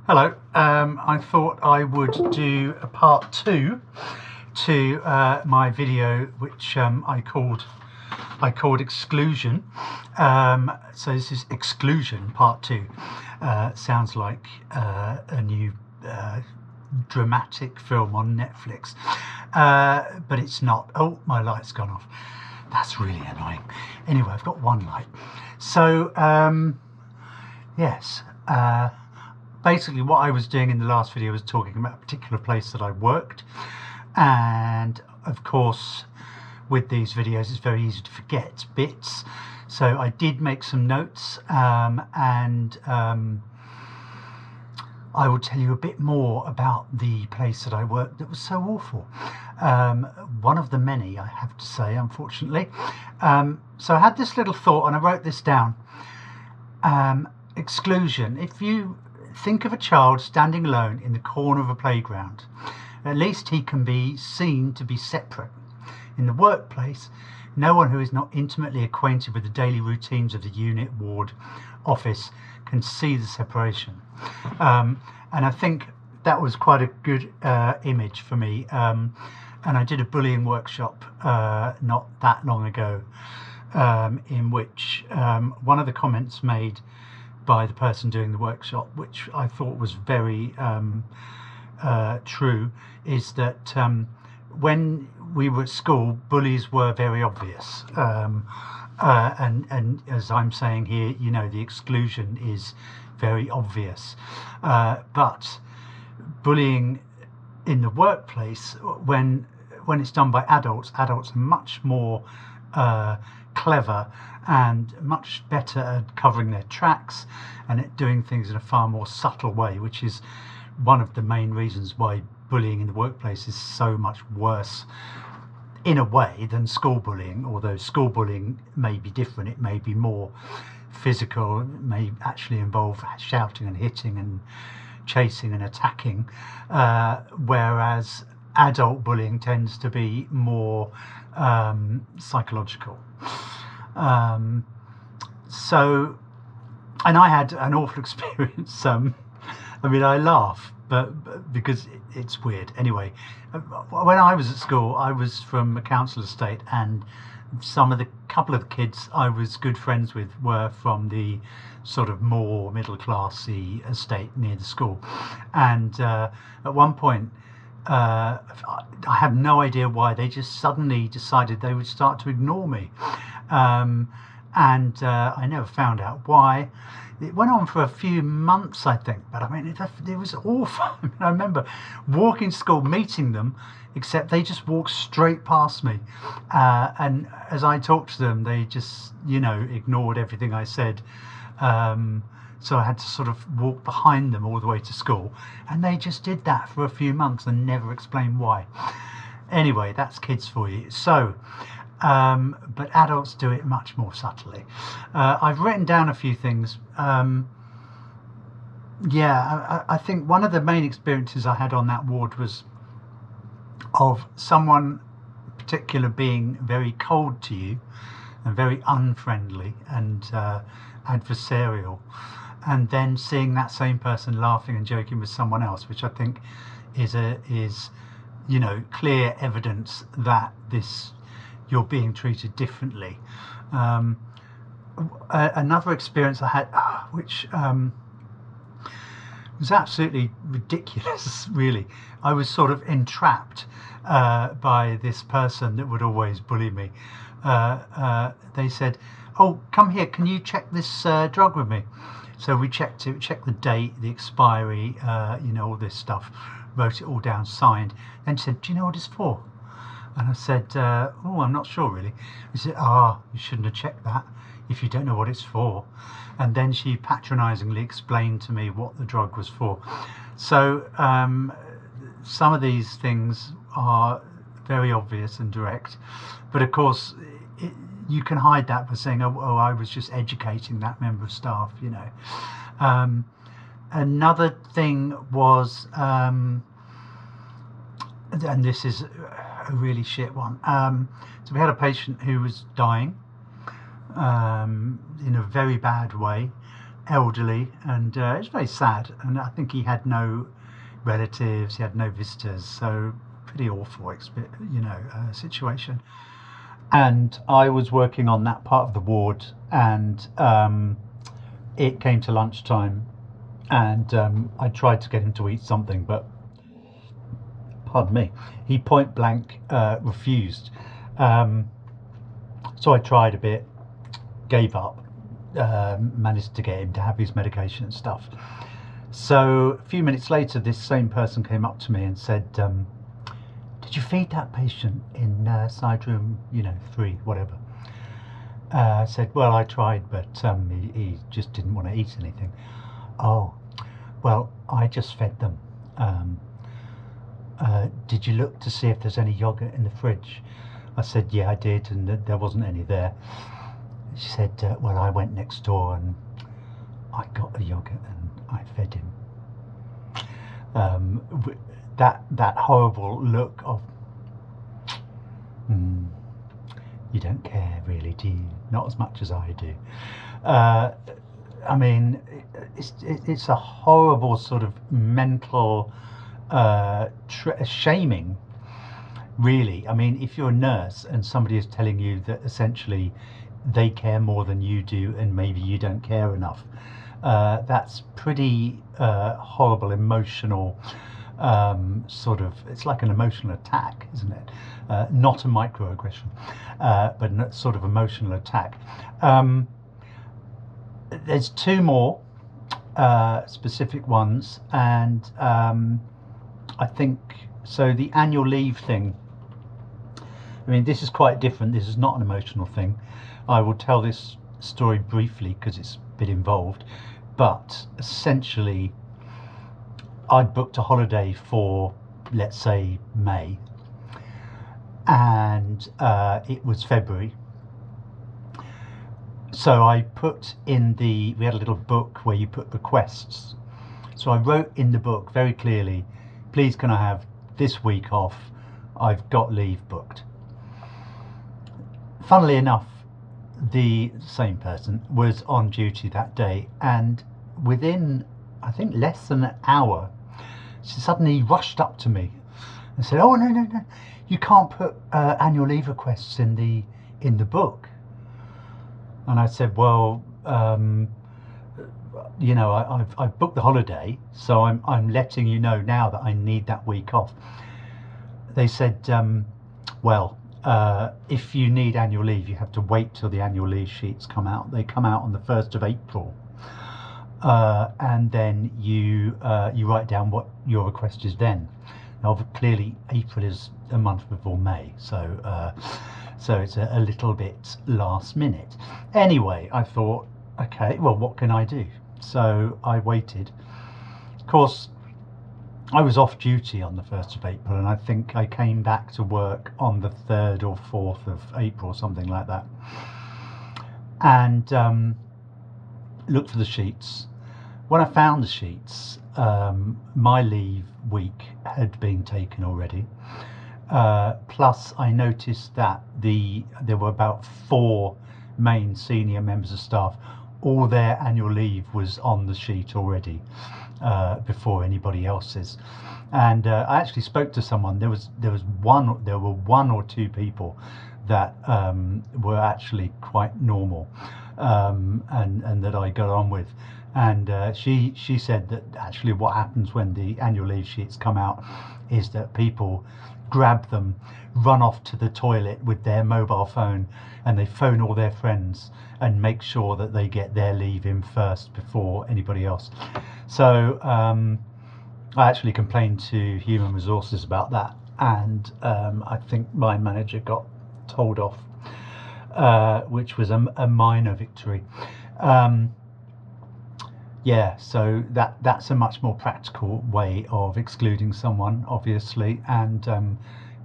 Hello, I thought I would do a part 2 to my video which I called exclusion. So this is exclusion part 2. Sounds like a new dramatic film on Netflix, but it's not. Oh, my light's gone off. That's really annoying. Anyway, I've got one light. So yes, basically what I was doing in the last video was talking about a particular place that I worked, and of course with these videos it's very easy to forget bits, so I did make some notes, and I will tell you a bit more about the place that I worked that was so awful. One of the many, I have to say, unfortunately. So I had this little thought and I wrote this down. Exclusion. If you think of a child standing alone in the corner of a playground, at least he can be seen to be separate. In the workplace, no one who is not intimately acquainted with the daily routines of the unit, ward, office can see the separation. And I think that was quite a good image for me. And I did a bullying workshop not that long ago, in which one of the comments made by the person doing the workshop, which I thought was very true, is that when we were at school, bullies were very obvious, and as I'm saying here, you know, the exclusion is very obvious, but bullying in the workplace, when it's done by adults are much more clever and much better at covering their tracks and at doing things in a far more subtle way, which is one of the main reasons why bullying in the workplace is so much worse in a way than school bullying. Although school bullying may be different, it may be more physical, it may actually involve shouting and hitting and chasing and attacking, whereas adult bullying tends to be more psychological. So, and I had an awful experience. I mean, I laugh, but because it's weird. Anyway, when I was at school, I was from a council estate, and couple of the kids I was good friends with were from the sort of more middle classy estate near the school. And at one point, I have no idea why, they just suddenly decided they would start to ignore me, and I never found out why. It went on for a few months, I think, but I mean, it was awful. I mean, I remember walking to school, meeting them, except they just walked straight past me, and as I talked to them, they just, you know, ignored everything I said. So I had to sort of walk behind them all the way to school, and they just did that for a few months and never explained why. Anyway, that's kids for you. So but adults do it much more subtly. I've written down a few things. I think one of the main experiences I had on that ward was of someone particular being very cold to you and very unfriendly and adversarial, and then seeing that same person laughing and joking with someone else, which I think is you know, clear evidence that you're being treated differently. Another experience I had, which was absolutely ridiculous, really. I was sort of entrapped by this person that would always bully me. They said, "Oh, come here, can you check this drug with me?" So we checked it, checked the date, the expiry, you know, all this stuff, wrote it all down, signed. Then she said, "Do you know what it's for?" And I said, "Oh, I'm not sure really." He said, "You shouldn't have checked that if you don't know what it's for." And then she patronisingly explained to me what the drug was for. So some of these things are very obvious and direct, but of course you can hide that by saying, oh, I was just educating that member of staff, you know. Another thing was, and this is a really shit one. So we had a patient who was dying in a very bad way, elderly, and it was very sad. And I think he had no relatives, he had no visitors, so pretty awful, situation. And I was working on that part of the ward, and it came to lunchtime, and I tried to get him to eat something, but pardon me, he point blank refused. Um, so I tried a bit, gave up, managed to get him to have his medication and stuff. So a few minutes later, this same person came up to me and said, "Did you feed that patient in side room, 3, whatever?" I said, "Well, I tried, but he just didn't want to eat anything." "Oh, well, I just fed them. Um, did you look to see if there's any yogurt in the fridge?" I said, "Yeah, I did, and there wasn't any there." She said, "Well, I went next door and I got the yogurt and I fed him." That horrible look of, you don't care really, do you? Not as much as I do. I mean, it's a horrible sort of mental shaming, really. I mean, if you're a nurse and somebody is telling you that essentially they care more than you do and maybe you don't care enough, that's pretty horrible emotional it's like an emotional attack, isn't it? Not a microaggression, but sort of emotional attack. There's 2 more specific ones, and I think so. The annual leave thing, I mean, this is quite different. This is not an emotional thing. I will tell this story briefly because it's a bit involved, but essentially I'd booked a holiday for, let's say, May, and it was February. So I put in we had a little book where you put requests. So I wrote in the book very clearly, "Please can I have this week off? I've got leave booked." Funnily enough, the same person was on duty that day, and within, I think, less than an hour, she suddenly rushed up to me and said, "Oh, no, you can't put annual leave requests in the book." And I said, "Well, I've booked the holiday, so I'm letting you know now that I need that week off." They said, "Well, if you need annual leave, you have to wait till the annual leave sheets come out. They come out on the 1st of April. And then you write down what your request is then." Now, clearly, April is a month before May, so it's a little bit last minute. Anyway, I thought, okay, well, what can I do? So I waited. Of course, I was off duty on the 1st of April, and I think I came back to work on the 3rd or 4th of April, something like that. And looked for the sheets. When I found the sheets, my leave week had been taken already. Plus, I noticed that there were about 4 main senior members of staff. All their annual leave was on the sheet already before anybody else's. And I actually spoke to someone. There were 1 or 2 people that were actually quite normal, and that I got on with. And she said that actually what happens when the annual leave sheets come out is that people grab them, run off to the toilet with their mobile phone, and they phone all their friends and make sure that they get their leave in first before anybody else. So I actually complained to Human Resources about that, and I think my manager got told off, which was a minor victory. Yeah, so that's a much more practical way of excluding someone, obviously, and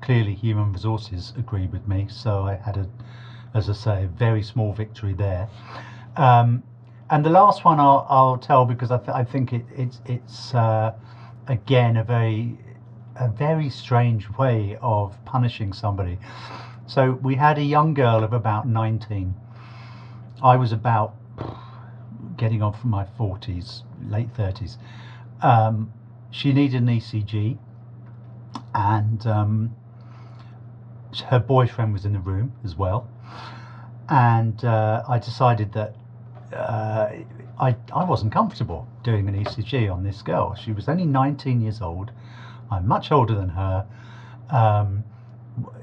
clearly Human Resources agreed with me, so I had as I say, a very small victory there. And the last one I'll tell, because I think it's again a very strange way of punishing somebody. So we had a young girl of about 19. I was about getting on for my 40s, late 30s. She needed an ECG, and her boyfriend was in the room as well. And I decided that I wasn't comfortable doing an ECG on this girl. She was only 19 years old. I'm much older than her.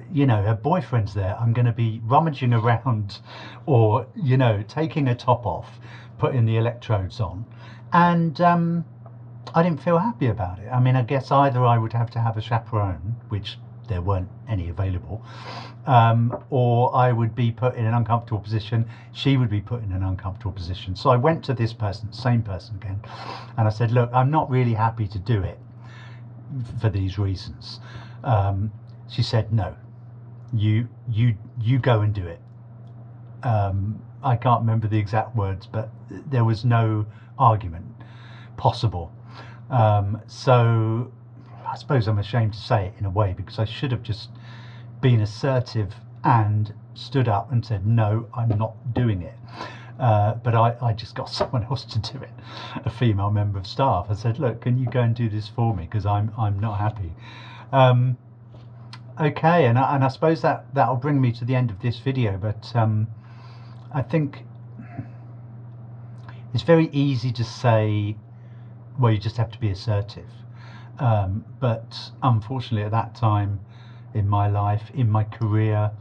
You know, her boyfriend's there. I'm going to be rummaging around or, you know, taking her top off, putting the electrodes on. And I didn't feel happy about it. I mean, I guess either I would have to have a chaperone, which there weren't any available, or I would be put in an uncomfortable position. She would be put in an uncomfortable position. So I went to this person, same person again, and I said, look, I'm not really happy to do it for these reasons. She said, no, you go and do it. I can't remember the exact words, but there was no argument possible. So I suppose I'm ashamed to say it in a way, because I should have just been assertive and stood up and said, no, I'm not doing it. But I just got someone else to do it, a female member of staff. I said, look, can you go and do this for me, because I'm not happy. Okay, and I suppose that'll bring me to the end of this video, but I think it's very easy to say, well, you just have to be assertive. But unfortunately at that time in my life, in my career,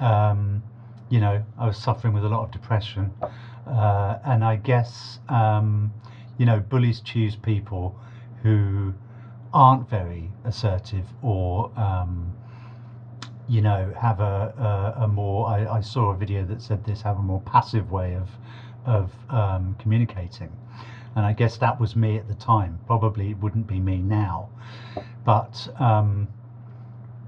you know, I was suffering with a lot of depression, and I guess you know, bullies choose people who aren't very assertive, or you know, have a more, I saw a video that said this, have a more passive way of communicating. And I guess that was me at the time. Probably it wouldn't be me now, but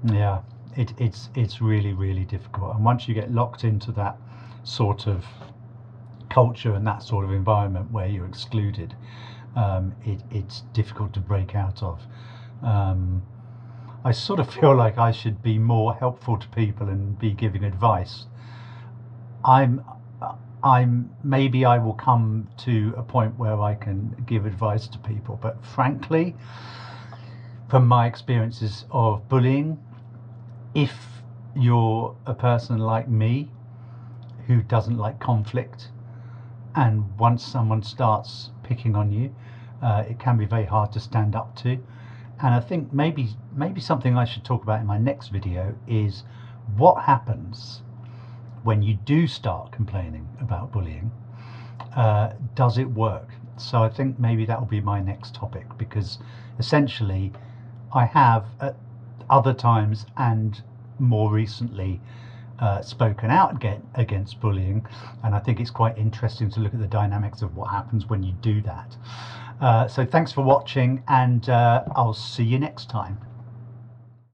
yeah, it's really, really difficult. And once you get locked into that sort of culture and that sort of environment where you're excluded, it's difficult to break out of. I sort of feel like I should be more helpful to people and be giving advice. Maybe I will come to a point where I can give advice to people, but frankly, from my experiences of bullying, if you're a person like me who doesn't like conflict, and once someone starts picking on you, it can be very hard to stand up to. And I think maybe something I should talk about in my next video is what happens when you do start complaining about bullying. Does it work? So I think maybe that will be my next topic, because essentially I have at other times and more recently spoken out against bullying, and I think it's quite interesting to look at the dynamics of what happens when you do that. So thanks for watching, and I'll see you next time.